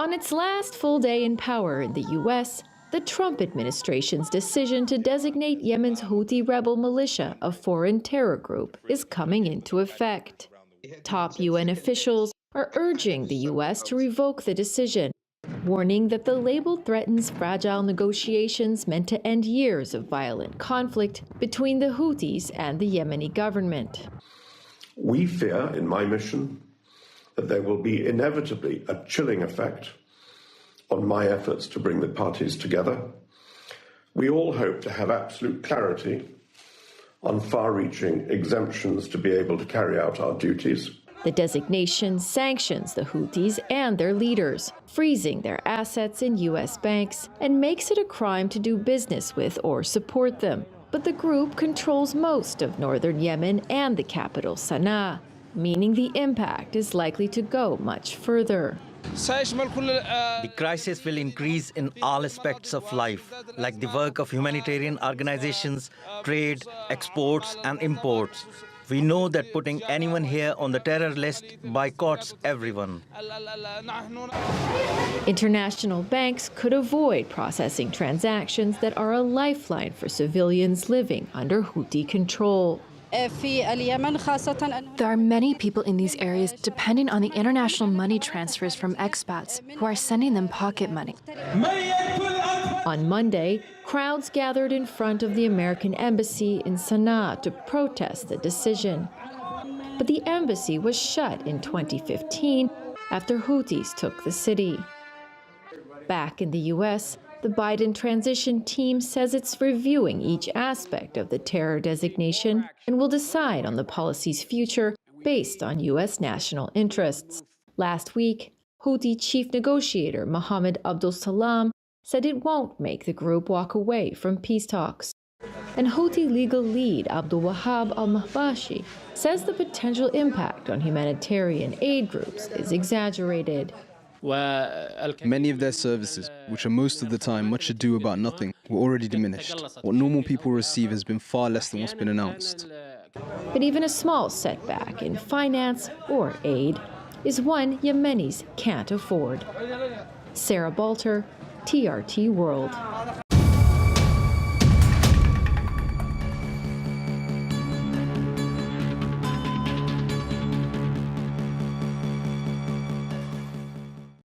On its last full day in power in the U.S., the Trump administration's decision to designate Yemen's Houthi rebel militia a foreign terror group is coming into effect. Top UN officials are urging the U.S. to revoke the decision, warning that the label threatens fragile negotiations meant to end years of violent conflict between the Houthis and the Yemeni government. We fear, in my mission, that there will be inevitably a chilling effect on my efforts to bring the parties together. We all hope to have absolute clarity on far-reaching exemptions to be able to carry out our duties. The designation sanctions the Houthis and their leaders, freezing their assets in U.S. banks, and makes it a crime to do business with or support them. But the group controls most of northern Yemen and the capital, Sana'a, meaning the impact is likely to go much further. The crisis will increase in all aspects of life, like the work of humanitarian organizations, trade, exports, and imports. We know that putting anyone here on the terror list boycotts everyone. International banks could avoid processing transactions that are a lifeline for civilians living under Houthi control. There are many people in these areas depending on the international money transfers from expats who are sending them pocket money. On Monday, crowds gathered in front of the American embassy in Sana'a to protest the decision. But the embassy was shut in 2015 after Houthis took the city. Back in the U.S., the Biden transition team says it's reviewing each aspect of the terror designation and will decide on the policy's future based on U.S. national interests. Last week, Houthi chief negotiator Mohammed Abdul Salam said it won't make the group walk away from peace talks. And Houthi legal lead Abdul Wahab al-Mahbashi says the potential impact on humanitarian aid groups is exaggerated. Many of their services, which are most of the time much ado about nothing, were already diminished. What normal people receive has been far less than what's been announced. But even a small setback in finance or aid is one Yemenis can't afford. Sarah Balter, TRT World.